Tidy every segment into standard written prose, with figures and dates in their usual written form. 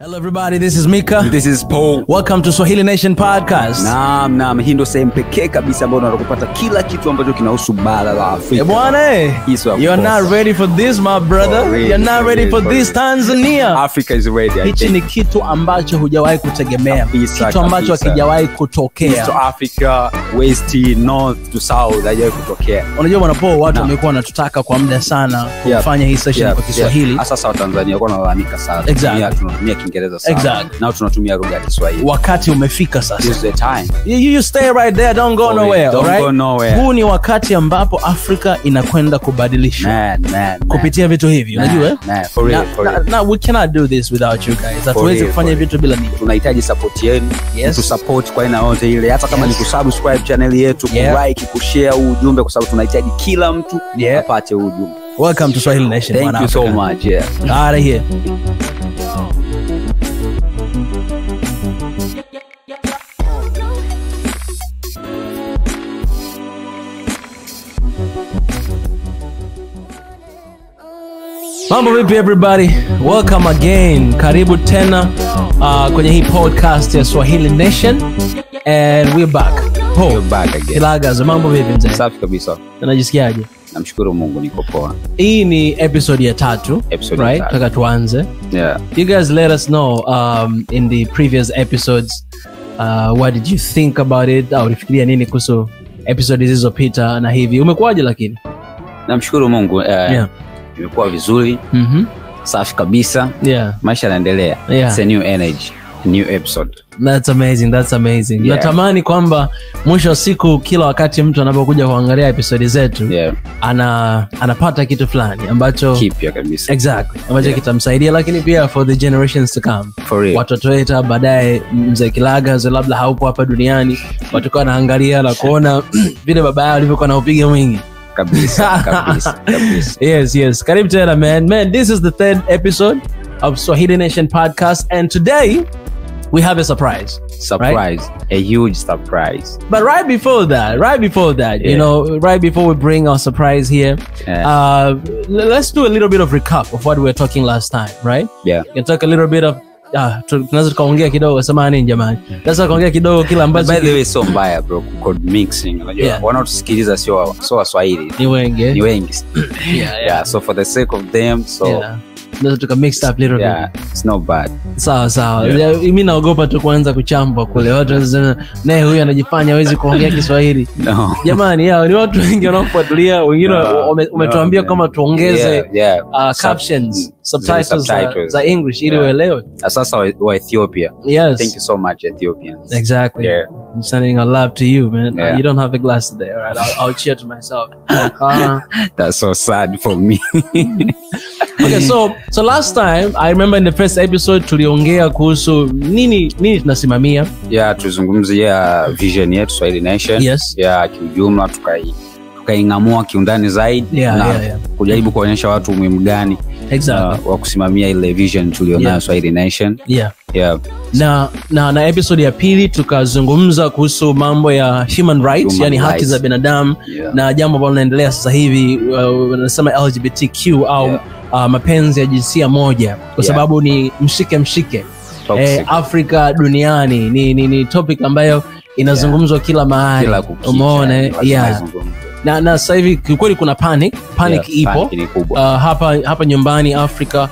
Hello everybody, this is Mika. This is Paul. Welcome to Swahili Nation Podcast. Naam, hii ndo sehemu pekee kabisa ambayo unapata kila kitu ambacho kinahusu bara la Afrika. Bwana, you're not ready for this, my brother. You're not ready for this, Tanzania. Africa is ready. Hichi ni kitu ambacho hujawahi kutegemea. Kitu ambacho hakijawahi kutokea. East to Africa, West, North to South, hajawahi kutokea. Unajua bwana Paul, watu wamekuwa wanatutaka kwa muda sana kufanya hii session kwa Kiswahili. Sasa wa Tanzania wako wanalalamika sana. Tunatumia Kiingereza sana. Exactly. Now tunatumia lugha ya Kiswahili. Wakati umefika sasa. This is the time. You stay right there, don't go nowhere, don't right? Go nowhere. Huu ni wakati ambapo Afrika inakwenda kubadilisha. Kupitia vitu hivi, unajua? For real. Now we cannot do this without you guys. Hatuwezi kufanya vitu bila ninyi. Tunahitaji support yenu. Tu support kwa aina yote ile. Hata kama ni kusubscribe channel yetu, kulike, kushare huu ujumbe, kwa sababu tunahitaji kila mtu apate huu ujumbe. Welcome to Swahili Nation. Thank you so much. Out of here. Mambo vipi everybody? Welcome again. Karibu tena kwenye hii podcast ya Swahili Nation. And we're back. We're back again. Kilagazo, mambo vipi mzee? Safi kabisa. Unajisikiaje? Namshukuru Mungu niko poa. Hii ni episode ya 3, right? Taka tuanze. Yeah. You guys let us know in the previous episodes what did you think about it? Au ulifikiria nini kuhusu episode zilizopita na hivi? Umekuaje lakini? Namshukuru Mungu. Imekuwa vizuri. Safi kabisa. Maisha yanaendelea. It's a new energy, a new episode. That's amazing. Natamani kwamba mwisho wa siku kila wakati mtu anapokuja kuangalia episode zetu anapata kitu fulani ambacho kipya kabisa. Exactly. Ambacho kitamsaidia, lakini pia for the generations to come. For real. Watoto wetu baadaye, mzee Kilagazo labda haupo hapa duniani, watakuwa wanaangalia na kuona vile baba yao alivyokuwa anaupiga mwingi. Kabisa. Yes. Karibu tena, man. This is the 3rd episode of Swahili Nation Podcast, and today we have a surprise. Right? A huge surprise. But right before that, you know, right before we bring our surprise here, let's do a little bit of recap of what we were talking last time, right? Yeah. You can talk a little bit of tunaweza tukaongea kidogo, samahani jamani. Sasa kaongea kidogo kila ambacho. By the way, so mbaya bro, code mixing. Unajua wanaotusikiliza sio Waswahili. Ni wengi. Yeah, so for the sake of them, Ndio tuka mix up little bit. It's not bad. Sawa. Mimi naogopa tu kuanza kuchambwa kule. Watu wanasema naye huyu anajifanya hawezi kuongea Kiswahili. No. Jamani, ni watu wengi wanaofuatilia, wengine umetuambia kama tuongeze captions, subtitles za English ili waelewe. Sasa wa Ethiopia. Yes. Thank you so much, Ethiopians. Exactly. I'm sending a love to you, man. You don't have a glass today, all right? I'll cheer to myself. That's so sad for me. Okay, so last time I remember in the first episode tuliongea kuhusu nini tunasimamia. Tuzungumzia vision yetu Swahili Nation. Yes. Kiujumla tukaingamua kiundani zaidi kujaribu kuonyesha watu umuhimu gani wa kusimamia ile vision tulionayo Swahili Nation. Na episode ya pili tukazungumza kuhusu mambo ya human rights, yani haki za binadamu, na jambo ambalo linaendelea sasa hivi wanasema LGBTQ au mapenzi ya jinsia moja, kwa sababu ni mshike Afrika duniani ni topic ambayo inazungumzwa kila mahali. Umeona? Na sasa hivi kweli kuna panic ipo hapa nyumbani Afrika,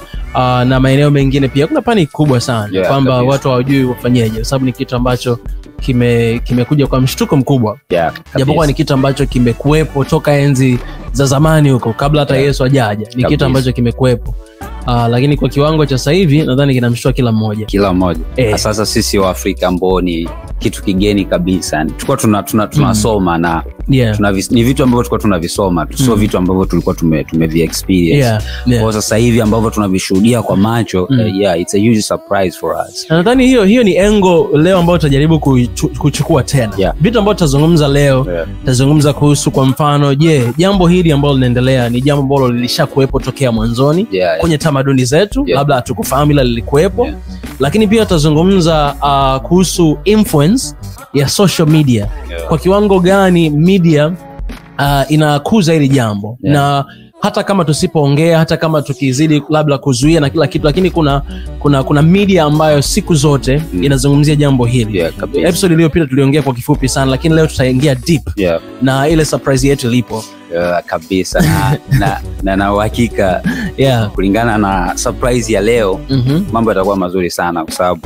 na maeneo mengine pia kuna panic kubwa sana kwamba watu hawajui wafanyeje, kwa sababu ni kitu ambacho kimekuja kwa mshtuko mkubwa. Japokuwa ni kitu ambacho kimekuepo toka enzi za zamani huko kabla hata Yesu ajaja. Ni kitu ambacho kimekuepo. Lakini kwa kiwango cha sasa hivi nadhani kinamshtua kila mmoja. Sasa sisi wa Afrika ambao ni kitu kigeni kabisa. Tulikuwa tunasoma na ni vitu ambavyo tulikuwa tunavisoma, sio vitu ambavyo tulikuwa tumevi experience. Kwa sasa hivi ambavyo tunavishuhudia kwa macho, it's a huge surprise for us. Nadhani hiyo ni engo leo ambayo tutajaribu kuchukua tena. Vitu ambavyo tutazungumza leo, tutazungumza kuhusu kwa mfano, jambo hili ambalo linaendelea ni jambo ambalo lilishakuepo tokea mwanzoni kwenye tamaduni zetu, labda hatukufahamu ila lilikuwepo. Lakini pia tutazungumza kuhusu influence ya social media. Kwa kiwango gani media inakuza hili jambo. Na hata kama tusipoongea, hata kama tukizidi labda kuzuia na kila kitu, lakini kuna media ambayo siku zote inazungumzia jambo hili. Episode iliyopita tuliongea kwa kifupi sana, lakini leo tutaingia deep. Na ile surprise yetu ilipo. Kabisa na uhakika kulingana na surprise ya leo mambo yatakuwa mazuri sana kwa sababu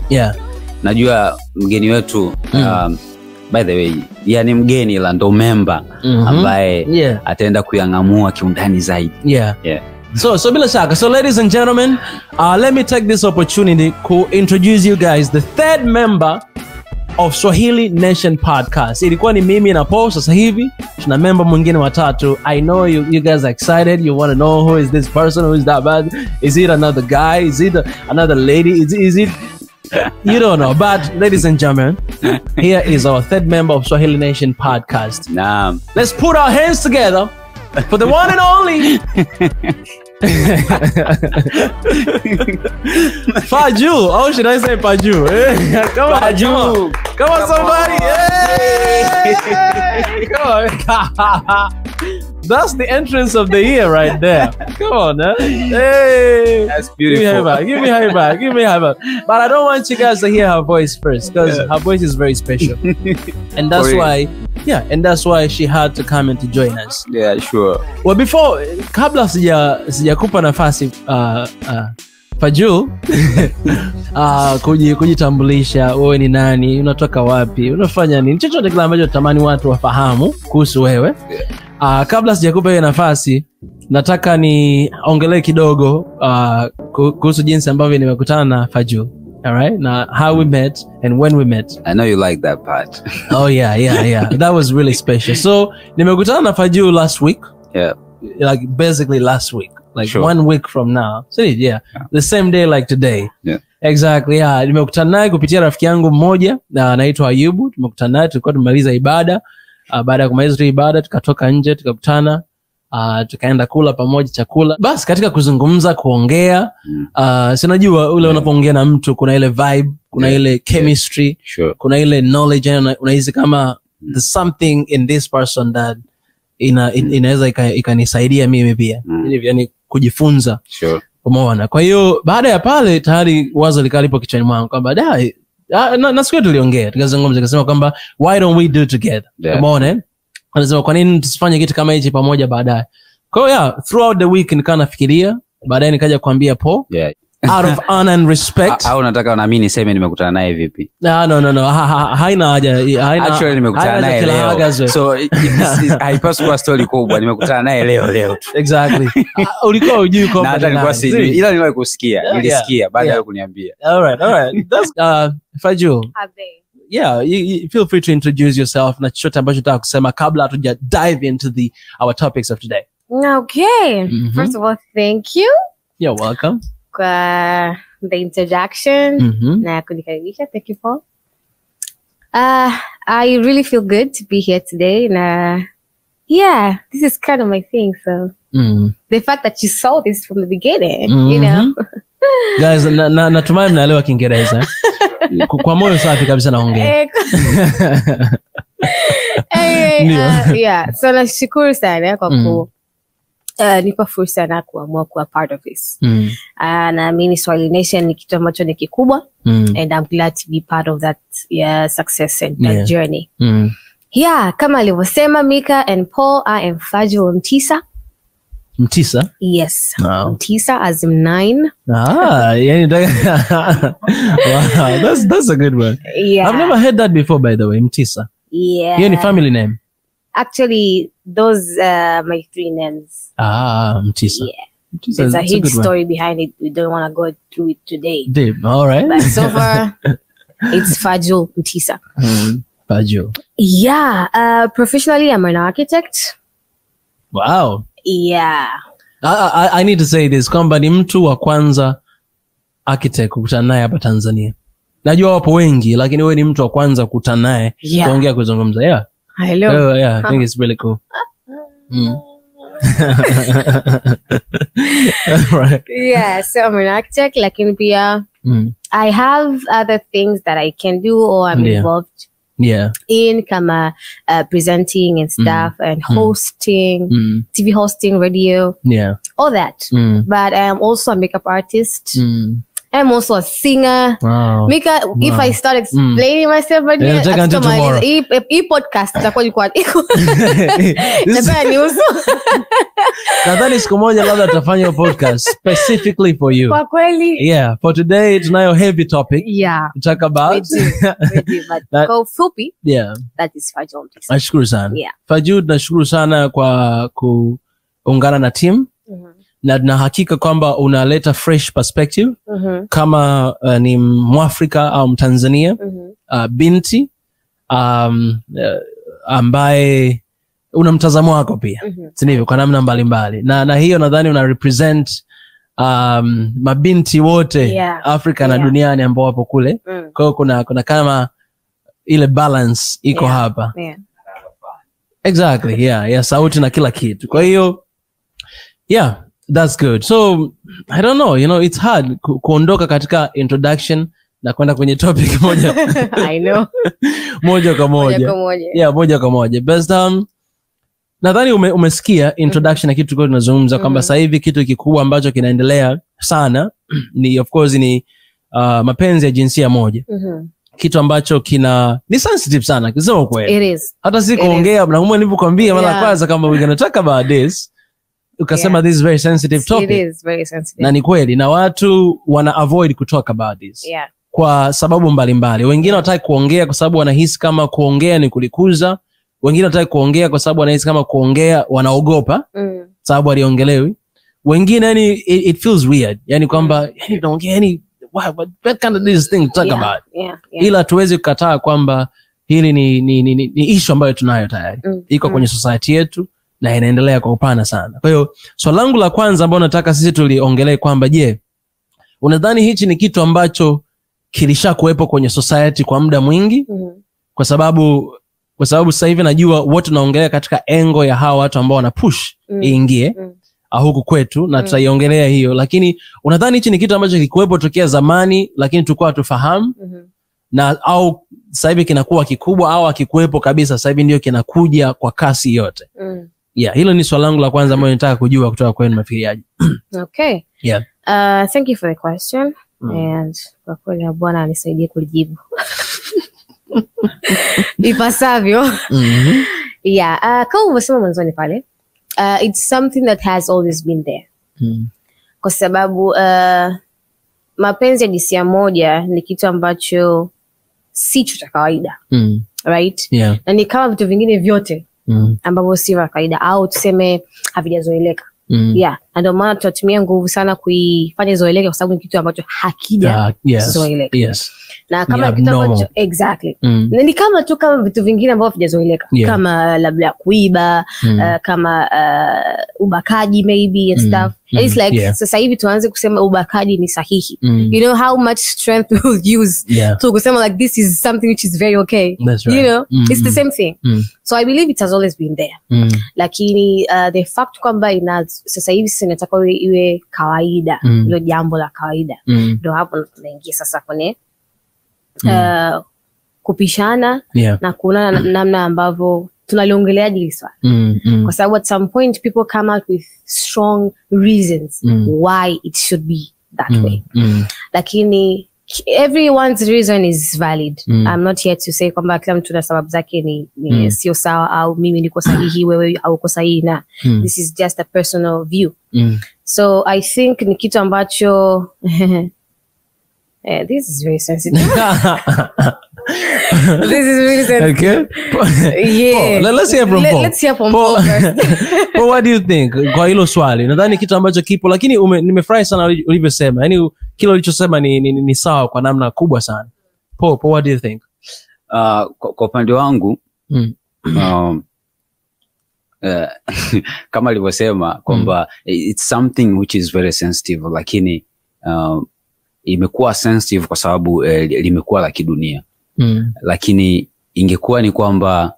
najua mgeni wetu by the way yani mgeni la ndo member ambaye ataenda kuyangamua kiundani zaidi. So bila shaka, so ladies and gentlemen, let me take this opportunity to introduce you guys the third member of Swahili Nation podcast. Ilikuwa ni mimi na Paul, sasa hivi tuna member mwingine watatu. I know you guys are excited. You want to know who is this person, who is that bad? Is it another guy? Is it another lady? Is it you don't know, but ladies and gentlemen, here is our third member of Swahili Nation podcast. Let's put our hands together for the one and only FaJuL. Oh, should I say FaJuL? Come on, FaJuL. Come on, somebody. Come on. That's the entrance of the year right there. Come on, man. Hey. That's beautiful. Give me high back. But I don't want you guys to hear her voice first, because her voice is very special. And that's why, and that's why she had to come and to join us. Yeah, sure. Well, before, kabla sijakupa nafasi FaJuL kujitambulisha, wewe ni nani, unatoka wapi, unafanya nini, chochote kile ambacho natamani watu wafahamu kuhusu wewe. Kabla sijakupa hiyo nafasi, nataka niongelee kidogo kuhusu jinsi ambavyo nimekutana na FaJuL. All right? Now, how we met and when we met. I know you like that part. Oh yeah. That was really special. So, nimekutana na FaJuL last week. Like basically last week. Like 1 week from now. So the same day like today. Exactly. Nimekutana naye kupitia rafiki yangu mmoja na anaitwa Ayubu. Tumekutana naye, tulikuwa tumemaliza ibada. Baada ya kumaliza ibada tukatoka nje, tukakutana, tukaenda kula pamoja chakula. Basi katika kuzungumza, kuongea, sinajua ule unapoongea na mtu kuna ile vibe, kuna ile chemistry, kuna ile knowledge, unahisi kama there's something in this person that inaweza ikanisaidia mimi pia. Yani kujifunza. Umeona? Kwa hiyo baada ya pale tayari wazo likalipo kichwani mwangu kwamba na siku tuliongea, tukazungumza, tukasema kwamba why don't we do together? Umeona? Anasema kwa nini tusifanye kitu kama hichi pamoja baadaye? Kwa hiyo throughout the week nikaa nafikiria, baadaye nikaja kuambia Paul, out of honor and respect. Au nataka na mimi niseme nimekutana naye vipi? No. Haina haja. Actually nimekutana naye leo. So haipaswi kuwa story kubwa. Nimekutana naye leo. Exactly. Ulikuwa hujui kwamba hata nilikuwa sijui. Ila niliwahi kusikia. Nilisikia baada ya kuniambia. All right. That's FaJuL. You feel free to introduce yourself na chochote ambacho unataka kusema kabla hatuja dive into our topics of today. Okay. First of all, thank you. You're welcome. The introduction na kunikaribisha. Thank you, Paul. I really feel good to be here today. This is kind of my thing. So the fact that you saw this from the beginning, you know. Guys, natumai mnaelewa Kiingereza. Kwa moyo safi kabisa naongea. So nashukuru sana kwa nipa fursa na kuamua kuwa part of this. Na mimi Swahili Nation ni kitu ambacho ni kikubwa, and I'm glad to be part of that success and that journey. Kama alivyosema Mika and Paul, I am FaJuL Mtisa. Mtisa? Yes. Mtisa as in 9. Wow, that's a good one. I've never heard that before, by the way, Mtisa. Hiyo ni family name? Actually, those my 3 names. Mtisa. There's a huge story behind it. We don't want to go through it today. Deep, all right. But so far, it's FaJuL Mtisa. FaJuL. Professionally, I'm an architect. Wow. I need to say this, kwamba ni mtu wa kwanza architect kukutana naye hapa Tanzania. Najua wapo wengi, lakini wewe ni mtu wa kwanza kukutana naye kuongea, kuzungumza. Hello. I think it's really cool. Right. So I'm an architect, lakini pia I have other things that I can do or I'm involved in kama presenting and stuff and hosting, TV hosting, radio, all that. But I am also a makeup artist. I'm also a singer. Wow. Mika, if I start explaining myself right now, podcast itakuwa iko. Nadhani siku moja labda tutafanya podcast specifically for you. Kwa kweli. Yeah, for today tunayo heavy topic. Yeah. To talk about. Kwa fupi. Yeah. That is FaJuL. Nashukuru sana. Yeah. FaJuL, nashukuru sana kwa kuungana na team. Na hakika kwamba unaleta fresh perspective kama ni Mwafrika au Mtanzania binti ambaye una mtazamo wako pia sivyo kwa namna mbalimbali na hiyo nadhani una represent mabinti wote Afrika na duniani ambao wapo kule. Kwa hiyo kuna kama ile balance iko hapa. Exactly, sauti na kila kitu. Kwa hiyo that's good. So I don't know, it's hard kuondoka katika introduction na kwenda kwenye topic moja. I know. moja kwa moja. Moja kwa moja. But nadhani umesikia introduction na kitu tulikuwa tunazungumza kwamba sasa hivi kitu kikubwa ambacho kinaendelea sana ni of course ni mapenzi ya jinsia moja. Kitu ambacho ni sensitive sana kusema ukweli. It is. Hata si kuongea na kama nilivyokuambia mara kwanza kama we're going to talk about this. Ukasema this is very sensitive topic. It is very sensitive. Na ni kweli na watu wana avoid to talk about this. Kwa sababu mbalimbali. Wengine wanataka kuongea kwa sababu wanahisi kama kuongea ni kulikuza. Wengine wanataka kuongea kwa sababu wanahisi kama kuongea wanaogopa. Sababu aliongelewi. Wengine yani it feels weird. Yani kwamba naongea yani what kind of this thing to talk about. Ila tuwezi kukataa kwamba hili ni issue ambayo tunayo tayari. Iko kwenye society yetu. Na inaendelea kwa upana sana. Kwa hiyo swali langu la kwanza ambalo nataka sisi tuliongelee kwamba unadhani hichi ni kitu ambacho kilishakuwepo kwenye society kwa muda mwingi? Kwa sababu sasa hivi najua wote tunaongelea katika engo ya hawa watu ambao wana push iingie huku kwetu na tutaiongelea hiyo, lakini unadhani hichi ni kitu ambacho kilikuwepo tokea zamani lakini tulikuwa tufahamu na au sasa hivi kinakuwa kikubwa au hakikuwepo kabisa sasa hivi ndio kinakuja kwa kasi yote? Hilo ni swali langu la kwanza ambalo nataka kujua kutoka kwenu mafikiriaji. Okay. Thank you for the question. And kwa kweli bwana anisaidie kujibu. Ipasavyo. Kama umesema mwanzoni pale, it's something that has always been there. Kwa sababu mapenzi ya jinsia moja ni kitu ambacho si cha kawaida. Right? Na ni kama vitu vingine vyote ambavyo si vya kawaida au tuseme havijazoeleka. Na ndio maana tunatumia nguvu sana kuifanya zoeleke kwa sababu ni kitu ambacho hakija zoeleka. Na kama kitu ambacho exactly. Na ni kama tu kama vitu vingine ambavyo havijazoeleka. Kama labda kuiba, kama ubakaji maybe and stuff. And it's like sasa hivi tuanze kusema ubakaji ni sahihi. You know how much strength we will use to kusema like this is something which is very okay. That's right. You know, it's the same thing. So I believe it has always been there. Lakini the fact kwamba sasa hivi inataka iwe kawaida, hilo jambo la kawaida. Ndio hapo tunaingia sasa kwenye kupishana na kuona namna ambavyo tunaliongeleaje hili swali. Kwa sababu at some point people come out with strong reasons why it should be that way. Lakini everyone's reason is valid. I'm not here to say kwamba kila mtu na sababu zake ni sio sawa au mimi niko sahihi wewe hauko sahihi na this is just a personal view. So I think ni kitu ambacho this is very sensitive. This is really sensitive. Okay. Let's hear from Paul. Let's hear from Paul first. Paul, what do you think? Kwa hilo swali. Nadhani kitu ambacho kipo lakini nimefurahi sana ulivyosema. Yaani kile ulichosema ni sawa kwa namna kubwa sana. Paul, what do you think? Kwa upande wangu kama alivyosema kwamba it's something which is very sensitive lakini imekuwa sensitive kwa sababu limekuwa la kidunia. Lakini ingekuwa ni kwamba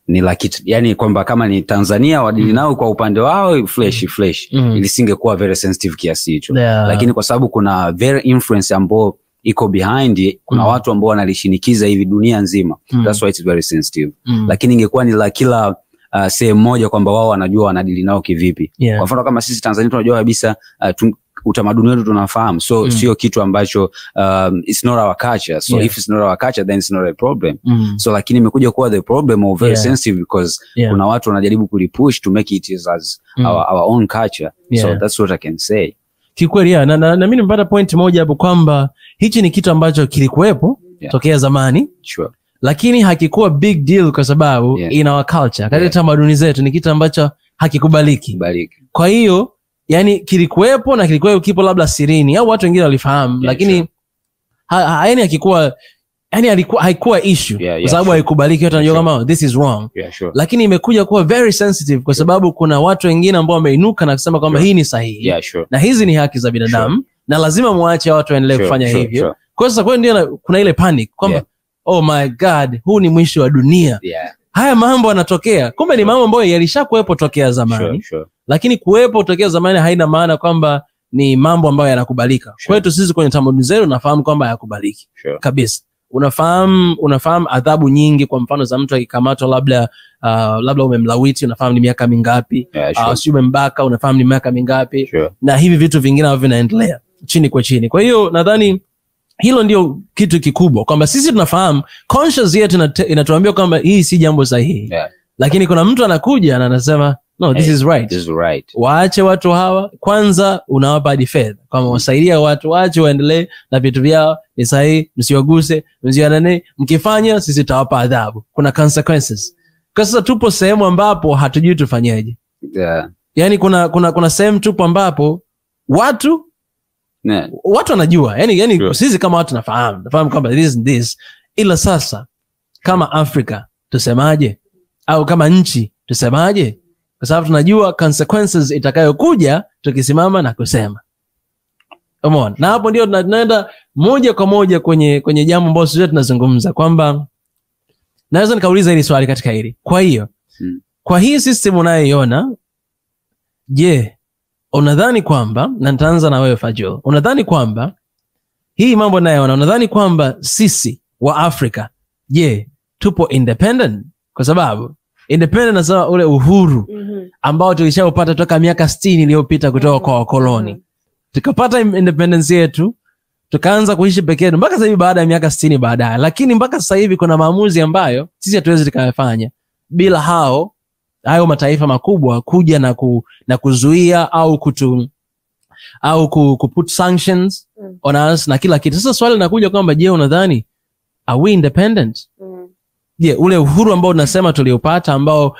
ni la kitu, yani kwamba kama ni Tanzania wadili nao kwa upande wao fresh ilisingekuwa very sensitive kiasi hicho. Lakini kwa sababu kuna very influence ambao iko behind, kuna watu ambao wanalishinikiza hivi dunia nzima. That's why it's very sensitive. Lakini ingekuwa ni la kila sehemu moja kwamba wao wanajua wanadili nao kivipi. Kwa mfano kama sisi Tanzania tunajua kabisa utamaduni wetu tunafahamu, so sio kitu ambacho it's not our culture, so if it's not our culture then it's not a problem. So lakini imekuja kuwa the problem or very sensitive because kuna watu wanajaribu kulipush to make it as our own culture. So that's what I can say. Kikweli na mimi nimepata point moja hapo kwamba hichi ni kitu ambacho kilikuwepo tokea zamani. Sure. Lakini hakikuwa big deal kwa sababu in our culture, katika tamaduni zetu ni kitu ambacho hakikubaliki. Kwa hiyo yani kilikuwepo na kilikuwa kipo labda sirini au watu wengine walifahamu, lakini yani hakikuwa, yani haikuwa issue kwa sababu haikubaliki, watu wanajua kama this is wrong. Lakini imekuja kuwa very sensitive kwa sababu kuna watu wengine ambao wameinuka na kusema kwamba hii ni sahihi na hizi ni haki za binadamu na lazima muache watu waendelee kufanya hivyo. Kwa sasa kwa ndio kuna ile panic kwamba oh my god, huu ni mwisho wa dunia. Haya mambo yanatokea. Kumbe ni mambo ambayo yalishakuwepo tokea zamani. Lakini kuwepo tokea zamani haina maana kwamba ni mambo ambayo yanakubalika. Kwetu sisi kwenye tamaduni zetu nafahamu kwamba hayakubaliki. Kabisa. Unafahamu adhabu nyingi, kwa mfano za mtu akikamatwa labda umemlawiti, unafahamu ni miaka mingapi. Sio umembaka, unafahamu ni miaka mingapi. Na hivi vitu vingine ambavyo vinaendelea chini kwa chini. Kwa hiyo nadhani hilo ndio kitu kikubwa kwamba sisi tunafahamu, conscious yetu inatuambia kwamba hii si jambo sahihi. Lakini kuna mtu anakuja na anasema no, this is right. This is right. Waache watu hawa, kwanza unawapa hadi fedha kama wasaidia watu, waache waendelee na vitu vyao, ni sahihi, msiwaguse, msiwanane, mkifanya sisi tutawapa adhabu. Kuna consequences. Kwa sasa tupo sehemu ambapo hatujui tufanyaje. Yani kuna sehemu tupo ambapo watu wanajua, yani sisi kama watu nafahamu kwamba this, ila sasa kama Afrika tusemaje, au kama nchi tusemaje, kwa sababu tunajua consequences itakayokuja tukisimama na kusema. Umeona? Na hapo ndio tunaenda moja kwa moja kwenye jambo ambalo sisi tunazungumza kwamba naweza nikauliza hili swali katika hili. Kwa hiyo kwa hii system unayoiona, je, unadhani kwamba, na nitaanza na wewe FaJuL, unadhani kwamba hii mambo nayoona, unadhani kwamba sisi wa Afrika, je, tupo independent? Kwa sababu independent na ule uhuru ambao tulishaupata toka miaka 60 iliyopita kutoka kwa wakoloni. Tukapata independence yetu, tukaanza kuishi peke yetu mpaka sasa hivi baada ya miaka 60 baadaye. Lakini mpaka sasa hivi kuna maamuzi ambayo sisi hatuwezi tukayafanya bila hayo mataifa makubwa kuja na kuzuia au kuput sanctions on us na kila kitu. Sasa swali linakuja kwamba je, unadhani are we independent? Je, ule uhuru ambao tunasema tuliopata ambao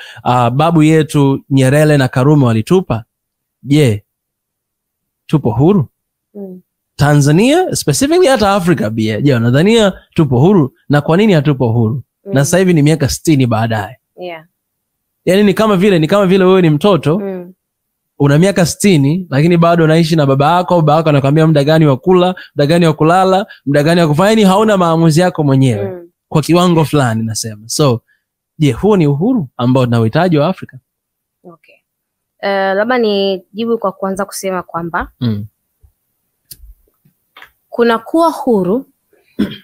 babu yetu Nyerere na Karume walitupa, je, tupo huru? Tanzania specifically, hata Afrika pia, je, unadhania tupo huru? Na kwa nini hatupo huru? Na sasa hivi ni miaka 60 baadaye. Yani ni kama vile wewe ni mtoto una miaka 60 lakini bado unaishi na baba yako anakuambia muda gani wa kula, muda gani wa kulala, muda gani wa kufanya, hauna maamuzi yako mwenyewe kwa kiwango fulani nasema. So je, huo ni uhuru ambao tunahitaji wa Afrika? Okay. Labda ni jibu kwa kuanza kusema kwamba kuna kuwa huru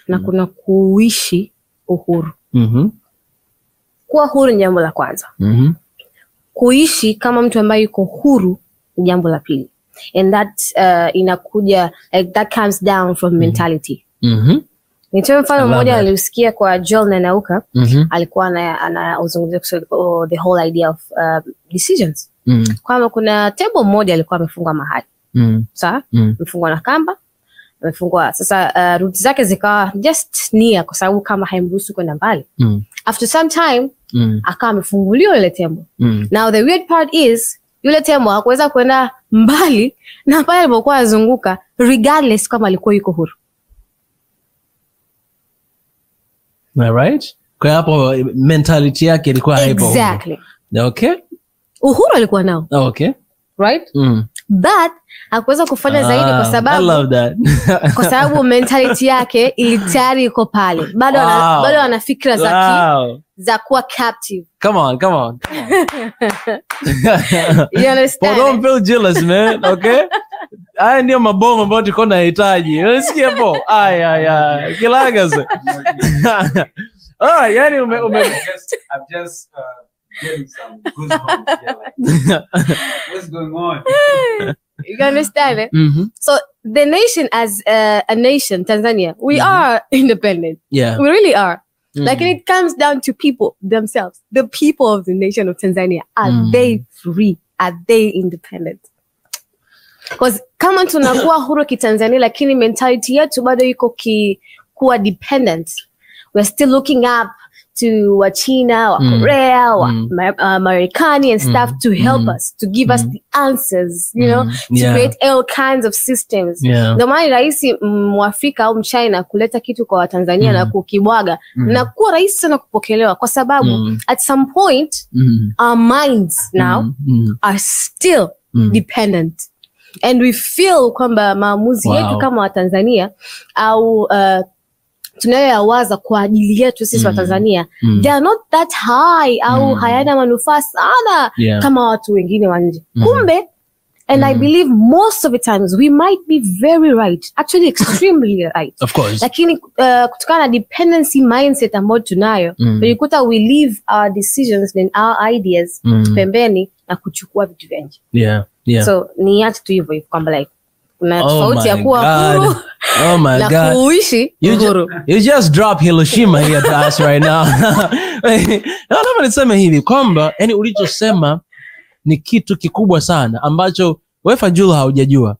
na kuna kuishi uhuru. Kuwa huru ni jambo la kwanza. Kuishi kama mtu ambaye yuko huru ni jambo la pili. And that inakuja, like that comes down from mentality. Nitoe mfano mmoja aliusikia kwa Joel na Nauka. Alikuwa anauzungumzia the whole idea of decisions. Kwamba kuna tembo mmoja alikuwa amefungwa mahali. Sawa? Amefungwa na kamba. Amefungwa. Sasa route zake zikawa just near kwa sababu kama haimruhusu kwenda mbali. After some time akawa amefunguliwa yule tembo. Now the weird part is yule tembo hakuweza kwenda mbali na pale alipokuwa azunguka regardless kama alikuwa yuko huru. Right? Kwa hapo mentality yake ilikuwa haipo. Exactly. Okay. Uhuru alikuwa nao. Okay. Right? But hakuweza kufanya zaidi kwa sababu I love that. Kwa sababu mentality yake ilitayari iko pale. Bado ana fikra za kuwa captive. Come on. You understand? But don't feel jealous, man. Okay? haya ndio mabomu ambayo tuko nahitaji. Unasikia hapo? Aya kilaga sasa. Yani I'm just getting some goosebumps. Like, what's going on? You understand it? So the nation as a nation, Tanzania, we are independent. Yeah. We really are. Like, and it comes down to people themselves. The people of the nation of Tanzania, are they free? Are they independent? Because kama tunakuwa huru kitanzania, lakini mentality yetu bado iko kuwa dependent. We're still looking up to China, or Korea, or Marekani and stuff to help us, to give us the answers, you know, to create all kinds of systems. Ndio maana rahisi Mwafrika au Mchina kuleta kitu kwa Tanzania na kukibwaga na kuwa rahisi sana kupokelewa kwa sababu at some point our minds now are still dependent. And we feel kwamba maamuzi yetu kama wa Tanzania au tunayoyawaza kwa ajili yetu sisi wa Tanzania, they are not that high au hayana manufaa sana kama watu wengine wa nje. Kumbe, and I believe most of the times we might be very right, actually extremely right. Of course. Lakini kutokana na dependency mindset ambayo tunayo, tulikuta we leave our decisions and our ideas pembeni na kuchukua vitu vya nje. So ni hata tu hivyo kwamba like kuna tofauti ya kuwa huru na kuishi huru. You just drop Hiroshima here to us right now. Naomba niseme hivi kwamba yani ulichosema ni kitu kikubwa sana ambacho wewe FaJuL haujajua.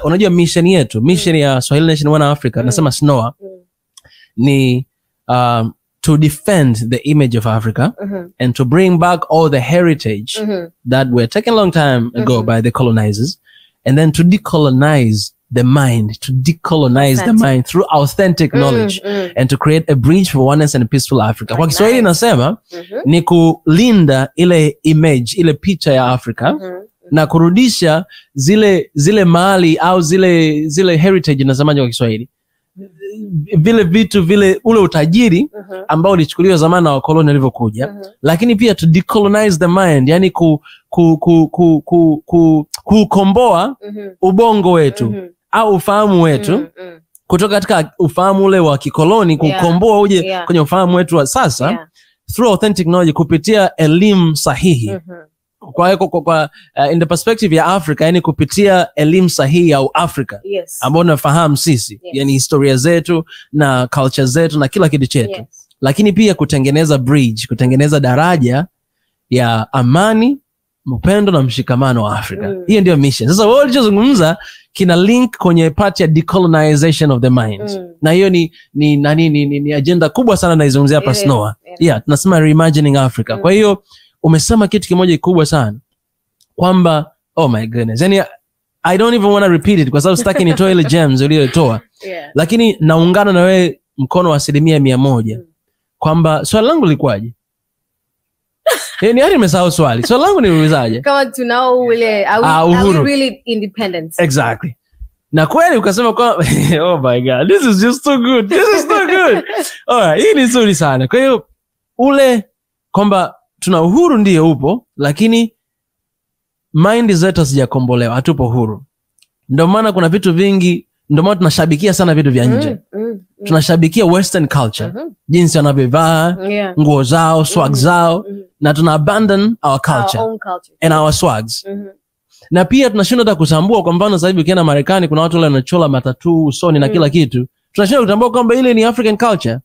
Unajua mission yetu, mission ya Swahili Nation One Africa, nasema SNOA ni to defend the image of Africa and to bring back all the heritage that were taken a long time ago by the colonizers, and then to decolonize the mind, the mind through authentic knowledge and to create a bridge for oneness and a peaceful Africa. Kwa Kiswahili nasema ni kulinda ile image, ile picha ya Afrika na kurudisha zile mali au zile heritage, nasemaje kwa Kiswahili? Vile vitu, vile ule utajiri ambao ulichukuliwa zamani na wakoloni walivyokuja, lakini pia to decolonize the mind, yani kukomboa ubongo wetu au ufahamu wetu kutoka katika ufahamu ule wa kikoloni, kukomboa uje kwenye ufahamu wetu wa sasa through authentic knowledge, kupitia elimu sahihi. Kwa in the perspective ya Africa, yani kupitia elimu sahihi ya Afrika ambao nafahamu sisi, yani historia zetu na culture zetu na kila kitu chetu, lakini pia kutengeneza bridge, kutengeneza daraja ya amani, upendo na mshikamano wa Afrika. Hiyo ndio mission. Sasa wewe ulichozungumza kina link kwenye part ya decolonization of the mind. Na hiyo ni agenda kubwa sana naizungumzia hapa SNOA. Tunasema reimagining Africa. Kwa hiyo umesema kitu kimoja kikubwa sana kwamba oh my goodness, yani I don't even want to repeat it kwa sababu sitaki nitoe ile gems uliyotoa, lakini naungana na wewe mkono wa 100% kwamba swali langu lilikuwaje? Ni hadi nimesahau swali. Swali langu niulizaje? Kama tunao ule are we really independent? Exactly. Na kweli ukasema kwa oh my god, this is just so good. This is so good. Alright, hii ni nzuri sana. Kwa hiyo ule kwamba tuna uhuru ndio upo, lakini mind zetu hazijakombolewa, hatupo huru. Ndio maana kuna vitu vingi, ndio maana tunashabikia sana vitu vya nje. Tunashabikia western culture, jinsi wanavyovaa, nguo zao, swag zao, na tuna abandon our culture, our own culture and our swags. Na pia tunashindwa hata kutambua kwa mfano sasa hivi ukienda Marekani kuna watu wale wanachola matatu usoni na kila kitu. Tunashindwa kutambua kwamba ile ni African culture.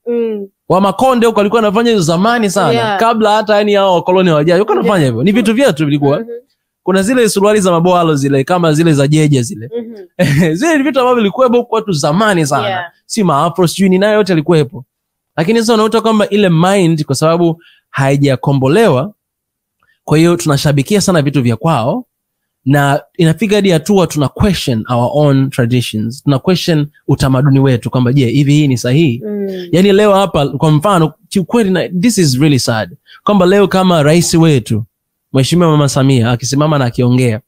Wa Makonde huko alikuwa anafanya hizo zamani sana, kabla hata yani hao wakoloni hawajaja. Yuko anafanya hivyo. Ni vitu vyetu vilikuwa. Kuna zile suruali za maboalo zile kama zile za jeje zile. Zile ni vitu ambavyo vilikuwepo kwa watu zamani sana. Si maafro sijui ni nayo yote yalikuwepo. Lakini sasa unakuta kwamba ile mind kwa sababu haijakombolewa, kwa hiyo tunashabikia sana vitu vya kwao, na inafika hadi hatua tuna question our own traditions, tuna question utamaduni wetu kwamba je, hivi hii ni sahihi? Yani leo hapa kwa mfano kiukweli, this is really sad, kwamba leo kama rais wetu Mheshimiwa Mama Samia akisimama na akiongea,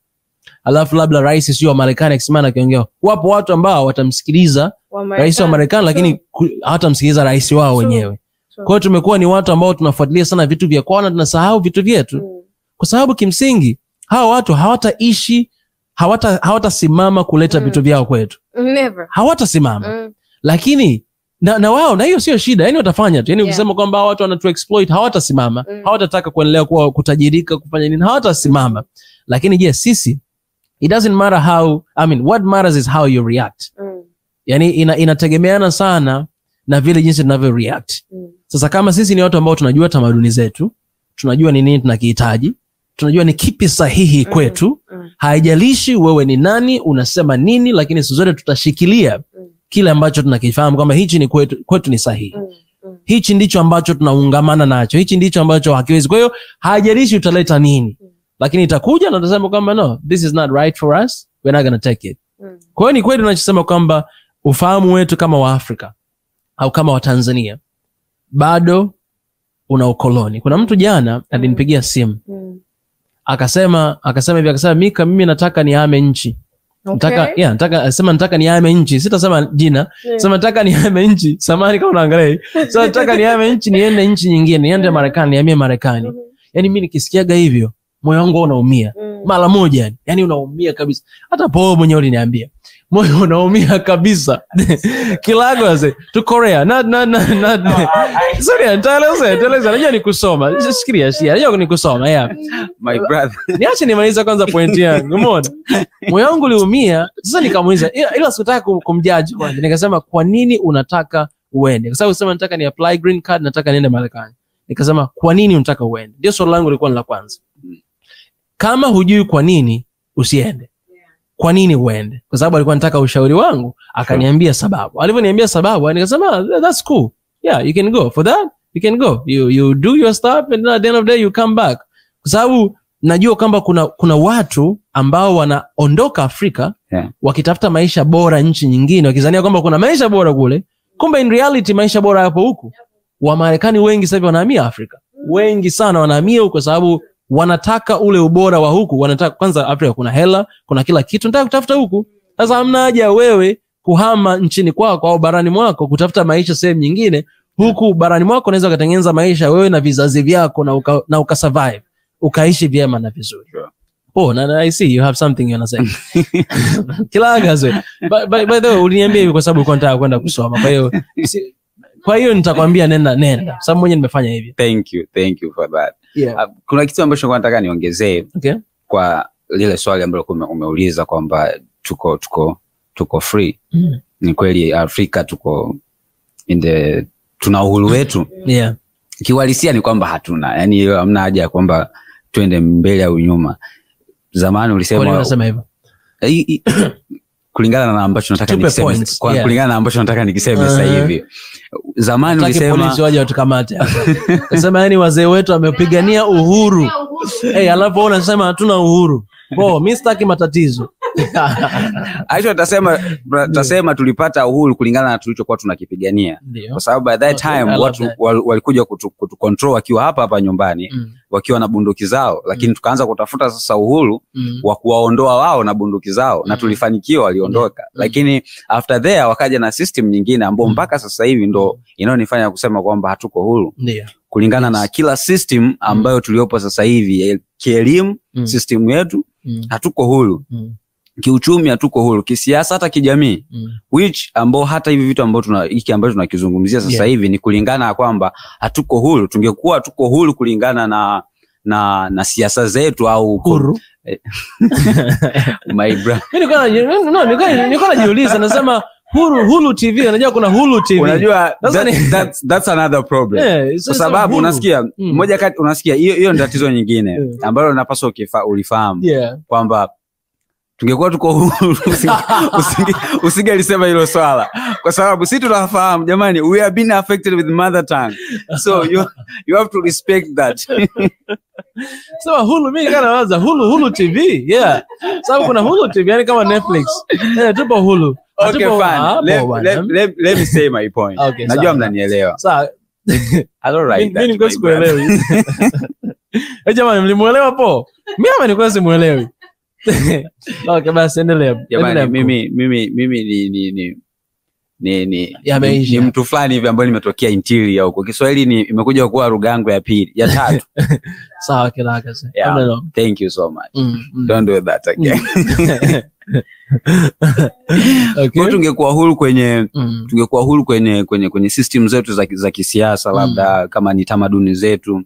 alafu labda rais sio wa Marekani akisimama na akiongea, wapo watu ambao watamsikiliza rais wa Marekani lakini hawatamsikiliza rais wao wenyewe. Kwa hiyo tumekuwa ni watu ambao tunafuatilia sana vitu vya kwao na tunasahau vitu vyetu. Kwa sababu kimsingi hawa watu hawataishi hawatasimama kuleta vitu vyao kwetu. Never. Hawatasimama. Lakini na wao, na hiyo sio shida, yani watafanya tu. Yani ukisema kwamba watu wanatu exploit, hawatasimama. Hawatataka kuendelea kuwa kutajirika, kufanya nini, hawatasimama. Lakini je, sisi, it doesn't matter how, what matters is how you react. Yani inategemeana sana na vile jinsi tunavyo react. Sasa kama sisi ni watu ambao tunajua tamaduni zetu, tunajua ni nini tunakihitaji, tunajua ni kipi sahihi kwetu, haijalishi wewe ni nani, unasema nini, lakini siku zote tutashikilia kile ambacho tunakifahamu kwamba hichi ni kwetu ni sahihi. Hichi ndicho ambacho tunaungamana nacho, hichi ndicho ambacho hakiwezi. Kwa hiyo haijalishi utaleta nini, lakini itakuja na utasema kwamba no, this is not right for us, we're not gonna take it. Kwa hiyo ni kweli tunachosema kwamba ufahamu wetu kama wa Afrika au kama wa Tanzania bado una ukoloni. Kuna mtu jana alinipigia simu. Akasema Mika, mimi nataka nihame nchi. Nataka nihame nchi. Sitasema jina. Sema nataka nihame nchi. Samahani kama unaangalia. So nataka nihame nchi, niende nchi nyingine, niende Marekani, nihamie Marekani. Yani mimi nikisikiaga hivyo, moyo wangu unaumia. Mara moja yani unaumia kabisa. Hata Paul mwenyewe aliniambia, moyo unaumia kabisa. Kilago ase to Korea. Sorry, nitaeleza. Najua ni kusoma. Sikiria, najua ni kusoma. My brother. Niache nimaliza kwanza point yangu. Umeona? Moyo wangu uliumia. Sasa nikamuuliza, ila sikutaka kumjudge kwanza. Nikasema, kwa nini unataka uende? Kwa sababu usema nataka ni apply green card, nataka niende Marekani. Nikasema, kwa nini unataka uende? Ndio swali langu lilikuwa la kwanza. Kama hujui kwa nini, usiende. Kwa nini uende? Kwa sababu alikuwa anataka ushauri wangu, akaniambia sababu. Alivyoniambia sababu, nikasema that's cool. Yeah, you can go. For that, you can go. You do your stuff and at the end of the day you come back. Kwa sababu najua kwamba kuna watu ambao wanaondoka Afrika wakitafuta maisha bora nchi nyingine, wakizania kwamba kuna maisha bora kule. Kumbe in reality maisha bora yapo huku. Wamarekani wengi sasa hivi wanahamia Afrika. Wengi sana wanahamia huko kwa sababu wanataka ule ubora wa huku. Wanataka kwanza, Afrika kuna hela, kuna kila kitu, nataka kutafuta huku. Sasa hamna haja wewe kuhama nchini kwako au barani mwako kutafuta maisha sehemu nyingine. Huku barani mwako unaweza kutengeneza maisha wewe na vizazi vyako na ukasurvive, ukaishi vyema na vizuri. Na I see you have something you wanna say. Kila gazo. By the way, uliniambia hivi kwa sababu ulikuwa unataka kwenda kusoma. Kwa hiyo nitakwambia nenda. Sababu mwenyewe nimefanya hivi. Thank you for that. Kuna kitu ambacho nataka niongezee kwa lile swali ambalo umeuliza kwamba tuko free. Ni kweli Afrika tuko tuna uhuru wetu. Kiuhalisia ni kwamba hatuna. Yani hiyo hamna haja ya kwamba twende mbele au nyuma. Zamani ulisema, kwa nini unasema hivyo? Kulingana na ambacho nataka nikiseme, kulingana na ambacho nataka nikiseme sasa hivi. Zamani ulisema polisi waje watukamate. Nasema yani wazee wetu wamepigania uhuru. Alafu unasema hatuna uhuru. Mimi sitaki matatizo. Aisha tutasema tulipata uhuru kulingana na tulichokuwa tunakipigania. Kwa sababu by that time watu walikuja kutucontrol wakiwa hapa nyumbani, wakiwa na bunduki zao, lakini tukaanza kutafuta sasa uhuru wa kuwaondoa wao na bunduki zao, na tulifanikiwa, waliondoka. Lakini after there wakaja na system nyingine ambayo mpaka sasa hivi ndo inayonifanya kusema kwamba hatuko huru. Kulingana na kila system ambayo tuliopo sasa hivi, kielimu system yetu hatuko huru. Kiuchumi hatuko huru, kisiasa hata kijamii. Which ambao hata hivi vitu ambao hiki ambacho tunakizungumzia sasa hivi ni kulingana na kwamba hatuko huru. Tungekuwa tuko huru kulingana na siasa zetu au huru. My brother. Nilikuwa najiuliza, nasema Hulu TV, unajua kuna Hulu TV. Unajua that's another problem. Kwa sababu unasikia moja kati, unasikia hiyo ndio tatizo nyingine ambalo unapaswa ulifahamu kwamba tungekuwa tuko huru usingelisema hilo swala, kwa sababu sisi tunafahamu jamani, we have been affected with mother tongue, so you have to respect that. So Hulu, mimi kana waza Hulu TV, sababu kuna Hulu TV yani kama Netflix. Tupo Hulu. Okay, fine. Let me say my point. Najua mnanielewa. Sawa. I don't write that. Mimi niko sikuelewi. Jamani, mlimuelewa po? Mimi niko simuelewi. Okay, basi endelea. Jamani, mimi ni mtu fulani hivi ambaye nimetokea interior huko. Kiswahili imekuja kuwa lugha yangu ya pili, ya tatu. Sawa kila sasa. Yeah, thank you so much. Don't do that again. Okay. Kwa tungekuwa huru kwenye system zetu za kisiasa, labda kama ni tamaduni zetu.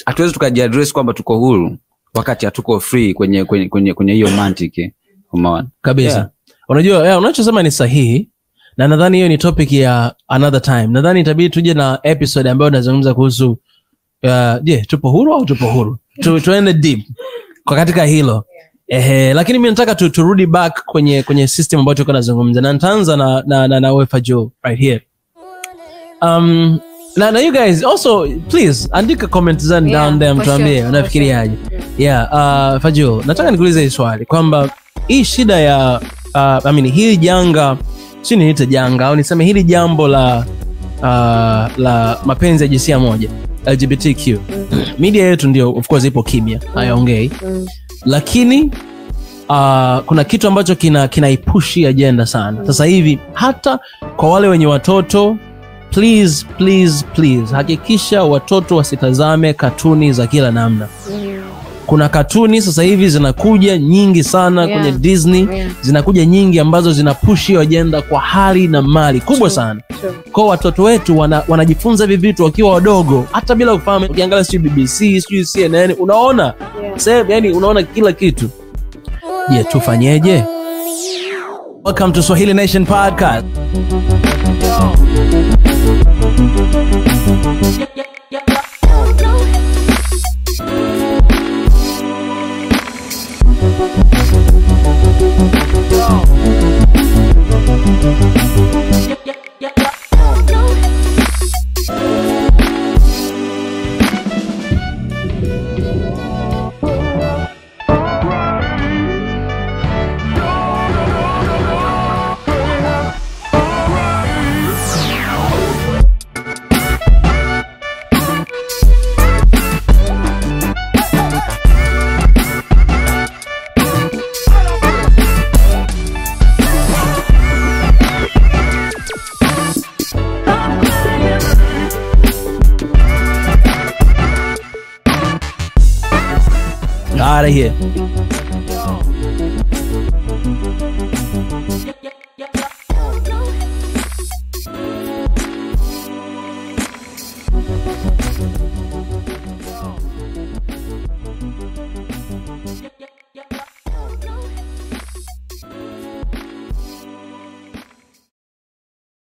Hatuwezi tukajiaddress kwamba tuko huru wakati hatuko free kwenye hiyo mantiki. Umeona? Kabisa. Yeah. Unajua, unachosema ni sahihi, na nadhani hiyo ni topic ya another time. Nadhani itabidi tuje na episode ambayo tunazungumza kuhusu tupo huru au tupo huru. Tuende deep kwa katika hilo. Lakini mimi nataka turudi back kwenye system ambayo tuko nazungumza, na nitaanza na FaJuL right here. Now you guys also please andika comments down there, mtuambie unafikiriaje. FaJuL, nataka nikuulize hii swali kwamba hii shida ya hili janga, si niite janga au niseme hili jambo la mapenzi ya jinsia moja, LGBTQ. Media yetu ndio of course ipo kimya, hayaongei. Lakini kuna kitu ambacho kinaipushi agenda sana sasa hivi, hata kwa wale wenye watoto. Please hakikisha watoto wasitazame katuni za kila namna. Kuna katuni sasa hivi zinakuja nyingi sana kwenye Disney, zinakuja nyingi ambazo zinapush hiyo agenda kwa hali na mali kubwa sana. Kwa watoto wetu wanajifunza hivi vitu wakiwa wadogo, hata bila kufahamu. Ukiangalia sio BBC, sio CNN, unaona sasa, yani unaona kila kitu. Je, tufanyeje? Welcome to Swahili Nation Podcast. Out of here.